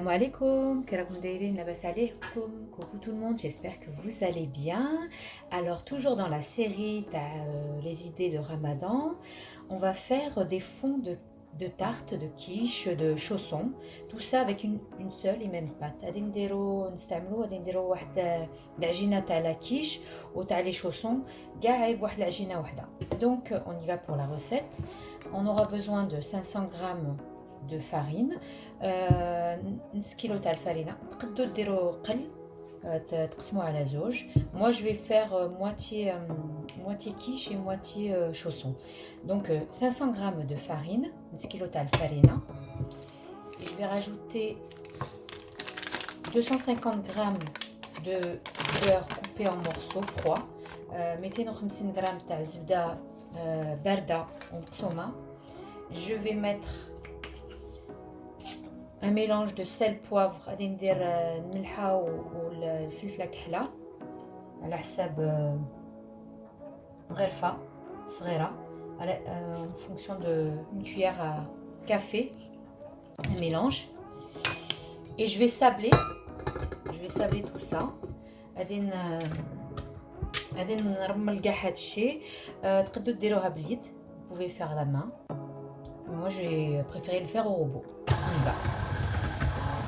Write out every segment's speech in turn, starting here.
Salam alaikum, kirakoum dairin, labas alaikum, coucou tout le monde, j'espère que vous allez bien. Alors toujours dans la série les idées de Ramadan, on va faire des fonds de tarte, de quiche, de chaussons, tout ça avec une seule et même pâte. غادي نديرو واحد العجينه تاع la quiche ou تاع les chaussons كاع بواحد العجينه واحده. Donc on y va pour la recette. On aura besoin de 500 grammes de farine, نص كيلو تاع الفرينه. تقدروا ديروا قل تقسموا على زوج. Moi je vais faire moitié quiche et moitié chausson. Donc 500 grammes de farine, نص كيلو تاع الفرينه. Et je vais rajouter 250 grammes de beurre coupé en morceaux froids, 250 grammes تاع زبده بارده ومقسومه. Je vais mettre un mélange de sel poivre. غادي ندير الملحه والفلفله كحله على حساب غرفه صغيره en fonction de une cuillère à café, un mélange. Et je vais sabler tout ça. غادي نرمل كاع هادشي. تقدروا ديروها باليد, vous pouvez faire à la main. Moi j'ai préféré le faire au robot. On y va.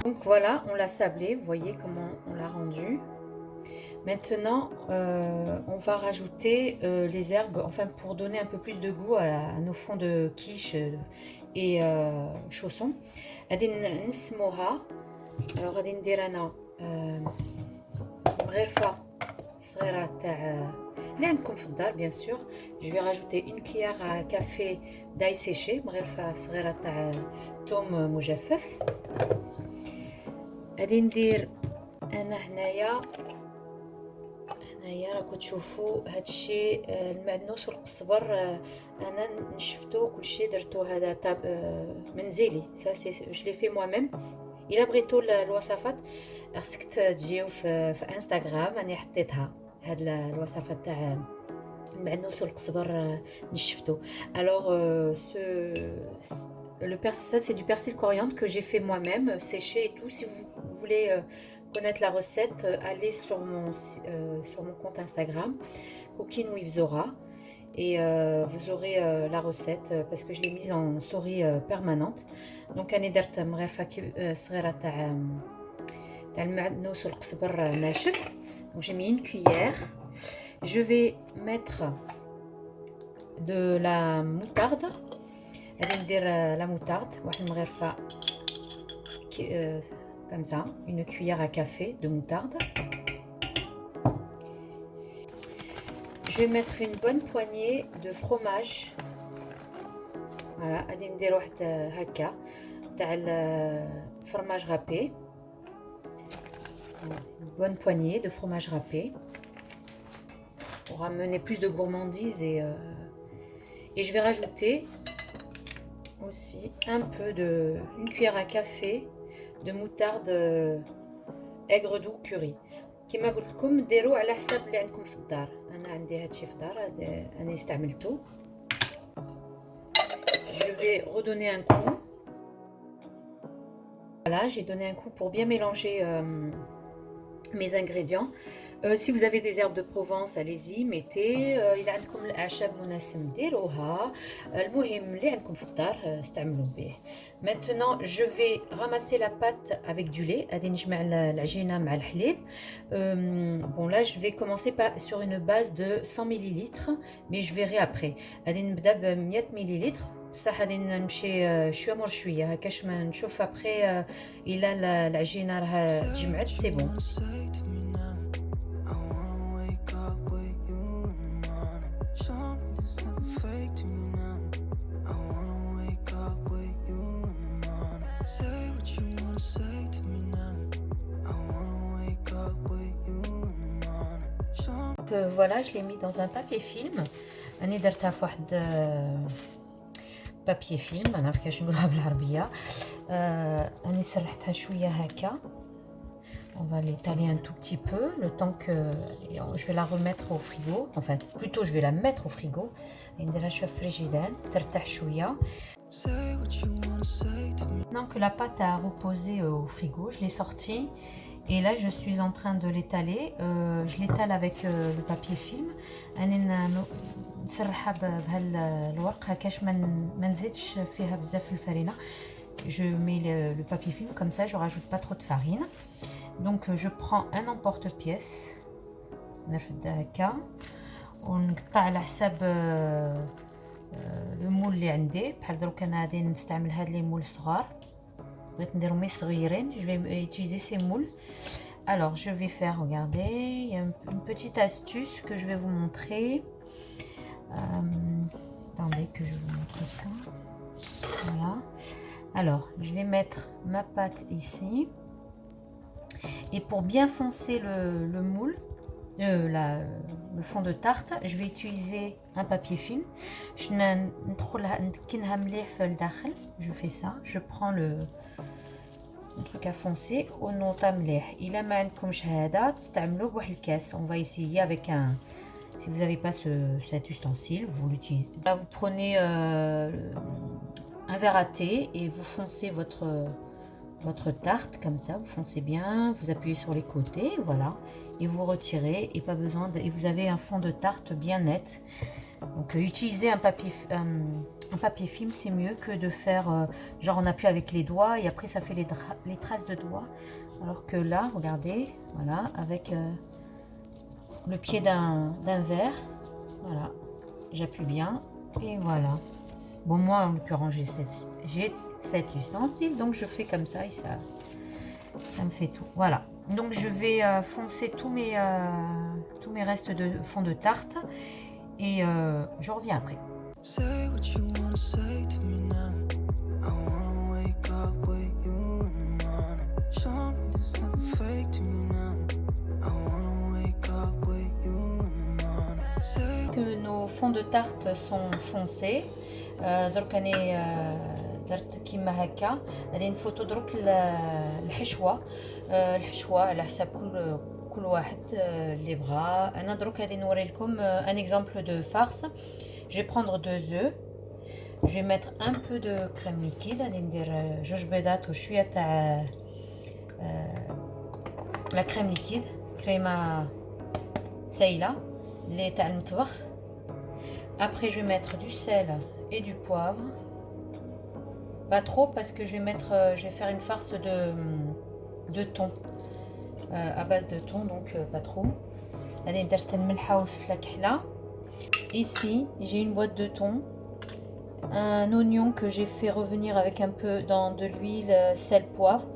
Donc voilà, on l'a sablé, vous voyez comment on l'a rendu. Maintenant on va rajouter les herbes, enfin pour donner un peu plus de goût à nos fonds de quiche et chaussons. غادي نسموها. alors غادي ندير انا مغرفه صغيره تاع اللي عندكم في الدار bien sûr. Je vais rajouter une cuillère à café d'ail séché, مغرفه صغيره تاع ثوم مجفف. غادي ندير انا هنايا راكم تشوفوا هادشي المعدنوس والقزبر. انا نشفتو كلشي درتو هذا منزلي. سا سي جو لي في موا ميم. الا بغيتو الوصفات خصك تجيو في انستغرام. انا حطيتها هاد الوصفات تاع المعدنوس والقزبر نشفتو. alors ça c'est du persil coriandre que j'ai fait moi-même séché et tout. Si vous voulez connaître la recette, allez sur mon compte Instagram Cooking with Zora et vous aurez la recette parce que je l'ai mise en story permanente. Donc انا درت مغرفه صغيره تاع المعدنوس والقزبر ناشف. Donc j'ai mis une cuillère. Je vais mettre de la moutarde. غادي ندير la moutarde واحد المغرفه comme ça, une cuillère à café de moutarde. Je vais mettre une bonne poignée de fromage. Voilà, غادي ندير واحد هكا تاع fromage râpé. Une bonne poignée de fromage râpé pour amener plus de gourmandise et je vais rajouter aussi un peu une cuillère à café de moutarde aigre doux curry. كما قلت لكم ديروا على حساب اللي عندكم في الدار. انا عندي هادشي في الدار, انا استعملته. Je vais redonner un coup. Voilà, j'ai donné un coup pour bien mélanger mes ingrédients. Si vous avez des herbes de Provence, allez-y, mettez. إلا عندكم الأعشاب مناسب ديروها. المهم اللي عندكم في الدار استعملوا به. Maintenant, je vais ramasser la pâte avec du lait. غادي نجمع العجينة مع الحليب. Bon là, je vais commencer sur une base de 100 ml, mais je verrai après. غادي نبدا ب 100 ml. بصح غادي نمشي شويه مور شويه هكاش ما نشوف ابري الا العجينه راها تجمعت سي بون. Voilà, je l'ai mis dans un papier film. أنا درتها في واحد papier film. أنا عارفة كيفاش نقولها بالعربية. أنا سرحتها شوية هكا. On va l'étaler un tout petit peu le temps que je vais la remettre au frigo. Enfin, plutôt je vais la mettre au frigo. نديرها شوية في الفريجيدان ترتاح شوية. Maintenant que la pâte a reposé au frigo, je l'ai sortie et là je suis en train de l'étaler. Je l'étale avec le papier film. نسرحها بهالورق هكاش ما نزيدش فيها بزاف الفرينه. Je mets le papier film comme ça, je rajoute pas trop de farine. Donc je prends un emporte-pièce نرفدها هكا ونقطع على حساب لو مول اللي عندي. بحال دروك انا غادي نستعمل هاد لي مول صغار، بغيت نديرهم مي صغيرين. Je vais utiliser ces moules. Alors je vais faire, regardez, il y a une petite astuce que je vais vous montrer. Attendez que je vous montre ça. Voilà. Alors je vais mettre ma pâte ici et pour bien foncer le moule, le fond de tarte, je vais utiliser un papier film. Je fais ça, je prends le truc à foncer. On va essayer avec un, si vous n'avez pas cet ustensile, vous l'utilisez. Là vous prenez un verre à thé et vous foncez votre tarte comme ça, vous foncez bien, vous appuyez sur les côtés, voilà, et vous retirez, et pas besoin de, et vous avez un fond de tarte bien net. Donc utiliser un papier film, c'est mieux que de faire genre on appuie avec les doigts et après ça fait les traces de doigts, alors que là regardez, voilà, avec le pied d'un verre, voilà, j'appuie bien et voilà. Bon, moi en l'occurrence j'ai cet ustensile, donc je fais comme ça et ça me fait tout. Voilà, donc je vais foncer tous mes restes de fond de tarte et je reviens après. Que nos fonds de tarte sont foncés, درك راني درت كيما هكا. غادي نفوتو درك الحشوه على حساب كل واحد اللي بغا. انا درك غادي نوري لكم un exemple de farce. Je vais prendre 2 œufs, je vais mettre un peu de crème liquide. غادي ندير 2 بيضات وشويه تاع la crème liquide, كريمه سايله اللي تاع المطبخ. Après je vais mettre du sel et du poivre, pas trop parce que je vais faire une farce de thon à base de thon, donc pas trop. Ici j'ai une boîte de thon, un oignon que j'ai fait revenir avec un peu dans de l'huile, sel, poivre,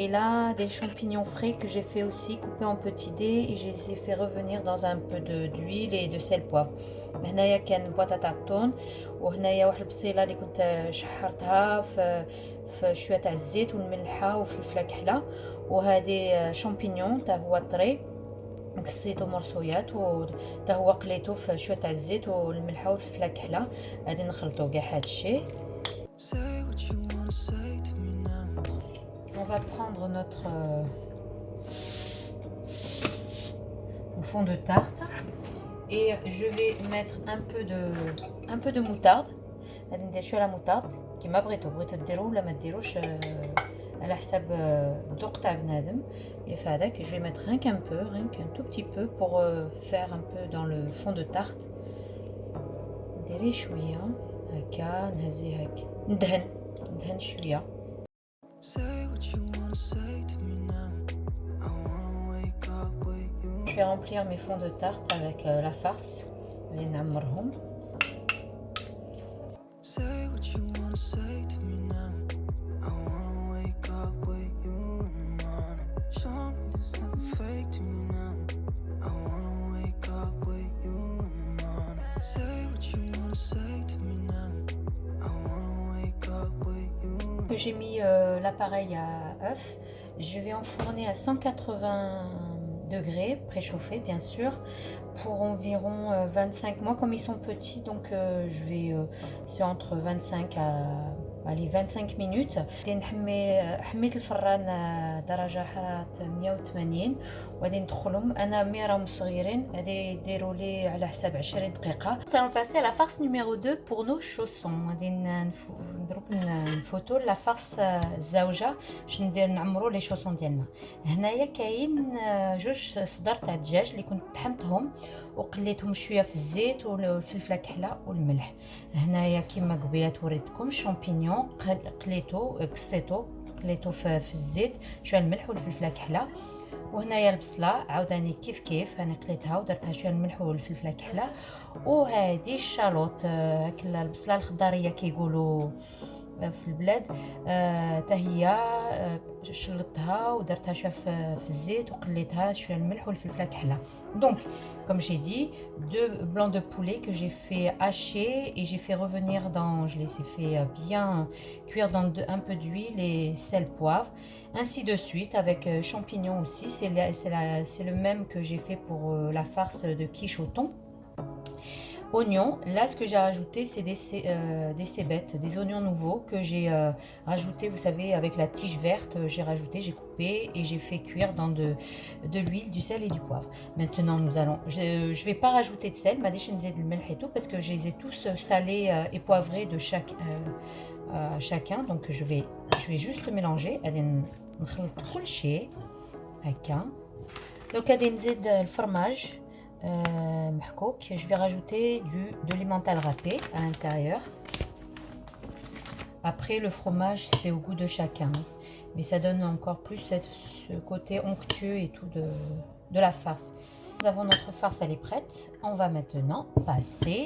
et là des champignons frais que j'ai fait aussi couper en petits dés et je les ai fait revenir dans un peu d'huile et de sel, poivre. هنايا كان بواطه تاع الطون، وهنايا واحد البصيله اللي كنت شحرتها في شويه تاع الزيت والملحه وفلفله كحله، وهذه شامبينيون تا هو طري قصيتو مرصويات وتا هو قليتو في شويه تاع الزيت والملحه والفلفله كحله. غادي نخلطو كاع هادشي. On va prendre notre fond de tarte et je vais mettre un peu de moutarde. غادي ندير شويه على moutarde كيما بغيتو ديرو ولا ما ديروش على حساب الذوق تاع بنادم اللي في هذاك. Je vais mettre rien qu'un tout petit peu pour faire un peu dans le fond de tarte. نديري شويه هكا نهزي هكا ندهن شويه. Je vais remplir mes fonds de tarte avec la farce. غادي نعمرهم. J'ai mis l'appareil à œuf. Je vais enfourner à 180 degrés, préchauffé bien sûr, pour environ 25 mois. Comme ils sont petits, donc c'est entre 25 allez 25 minutes. حميت الفران درجة حرارة 180 وغادي ندخلهم. انا مي راهم صغيرين غادي يديروا لي على حساب 20 دقيقة. Nous passer à la farce numéro 2 pour nos chaussons. غادي ندروك نفوتو لا farce الزوجة باش نعمروا لي شوسون ديالنا. هنايا كاين جوج صدر تاع الدجاج اللي كنت طحنتهم وقليتهم شويه في الزيت والفلفله كحله والملح. هنايا كما قبيلات وريتكم شامبينيون قصيتو قليتو في الزيت شويه الملح والفلفله كحله. وهنايا البصله عاوداني كيف انا قليتها ودرتها شويه الملح والفلفله كحله. وهذه الشالوط هاك البصله الخضاريه كيقولوا في البلاد حتى هي شلطتها ودرتها شويه في الزيت وقليتها شويه الملح والفلفله كحله. Donc comme j'ai dit, 2 blancs de poulet que j'ai fait hacher et j'ai fait revenir dans, je les ai fait bien cuire dans un peu d'huile et sel, poivre, ainsi de suite avec champignons aussi. C'est le même que j'ai fait pour la farce de quiche au thon. Oignons, là ce que j'ai rajouté c'est des cébettes, des oignons nouveaux que j'ai rajouté, vous savez, avec la tige verte, j'ai rajouté, j'ai coupé et j'ai fait cuire dans de l'huile, du sel et du poivre. Maintenant nous allons, je vais pas rajouter de sel, et tout parce que je les ai tous salés et poivrés de chacun, donc je vais juste mélanger. Donc le fromage je vais rajouter de l'emmental râpé à l'intérieur. Après le fromage c'est au goût de chacun, mais ça donne encore plus ce côté onctueux et tout de la farce. Nous avons notre farce, elle est prête. On va maintenant passer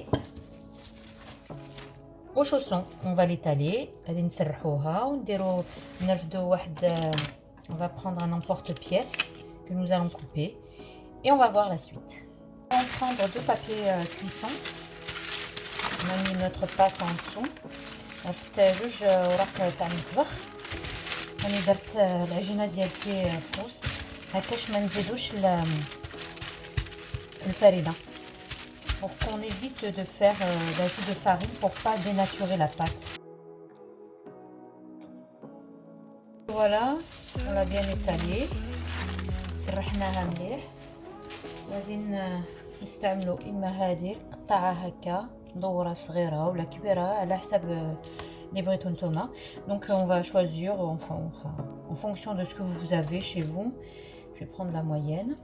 aux chaussons. On va l'étaler. On va prendre un emporte-pièce que nous allons couper et on va voir la suite. On va prendre 2 papiers cuisson. On a mis notre pâte en dessous. جوج اوراق تاع المطبخ. راني درت العجينه ديالي في وسط هكاش ما نزيدوش الفرينه pour qu'on évite de faire l'ajout de farine pour pas dénaturer la pâte. Voilà, on l'a bien étalé. سرحناها مليح. غادي نستعملوا اما هذه نقطعها هكا مدوره صغيره ولا كبيره على حسب les بغيتو نتوما. Donc on va choisir en fonction de ce que vous avez chez vous. Je vais prendre la moyenne.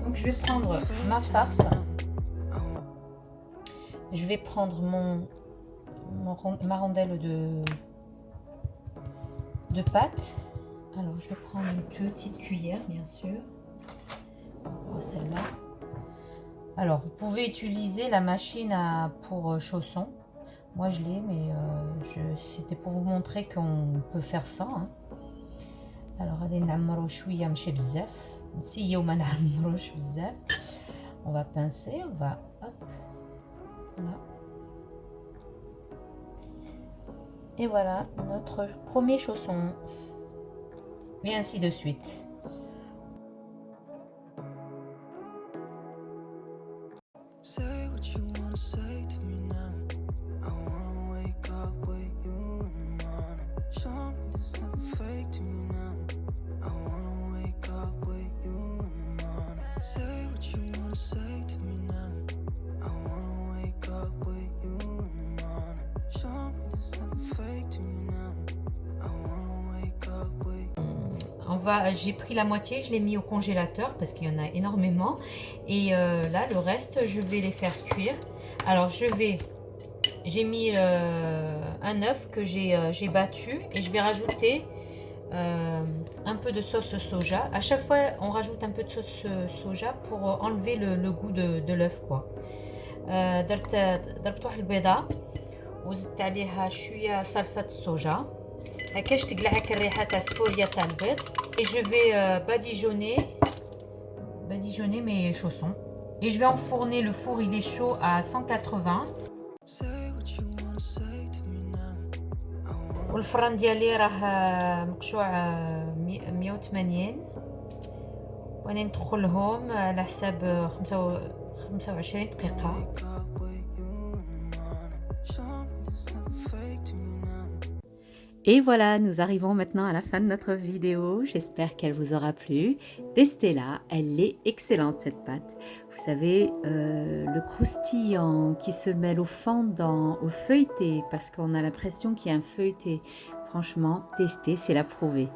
Donc je vais prendre ma farce, je vais prendre ma rondelle de pâte. Alors je vais prendre une petite cuillère bien sûr, celle-là. Alors vous pouvez utiliser la machine pour chaussons, moi je l'ai, mais c'était pour vous montrer qu'on peut faire ça, hein. Alors غادي نعمرو شويه ماشي بزاف، نسيو ما نعمروش بزاف. On va pincer, on va hop, voilà. Et voilà notre premier chausson. Et ainsi de suite. J'ai pris la moitié, je l'ai mis au congélateur parce qu'il y en a énormément. Et là, le reste, je vais les faire cuire. Alors, j'ai mis un œuf que j'ai battu et je vais rajouter un peu de sauce soja. À chaque fois, on rajoute un peu de sauce soja pour enlever le goût de l'œuf, quoi. ضربت واحد البيضة وزدت عليها شوية صلصة الصوجا هكاش تقلع هكا الريحة تاع السفورية تاع البيض. Et je vais badigeonner badigeonner mes chaussons. Et je vais enfourner, le four il est chaud à 180. والفران ديالي راه مقشوع 180. وانا ندخلهم على حساب 25 دقيقة. Et voilà, nous arrivons maintenant à la fin de notre vidéo. J'espère qu'elle vous aura plu. Testez-la, elle est excellente cette pâte. Vous savez, le croustillant qui se mêle au fondant, au feuilleté, parce qu'on a l'impression qu'il y a un feuilleté. Franchement, testez, c'est l'approuvé.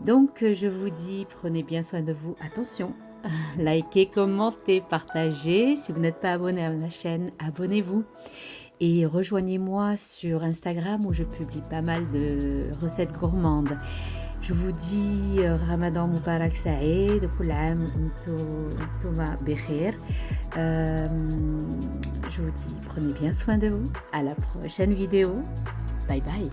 Donc, je vous dis, prenez bien soin de vous. Attention, likez, commentez, partagez. Si vous n'êtes pas abonné à ma chaîne, abonnez-vous. Et rejoignez-moi sur Instagram où je publie pas mal de recettes gourmandes. Je vous dis Ramadan Mubarak Saïd, Kul Aam Antouma Bekhir. Je vous dis prenez bien soin de vous. À la prochaine vidéo. Bye bye.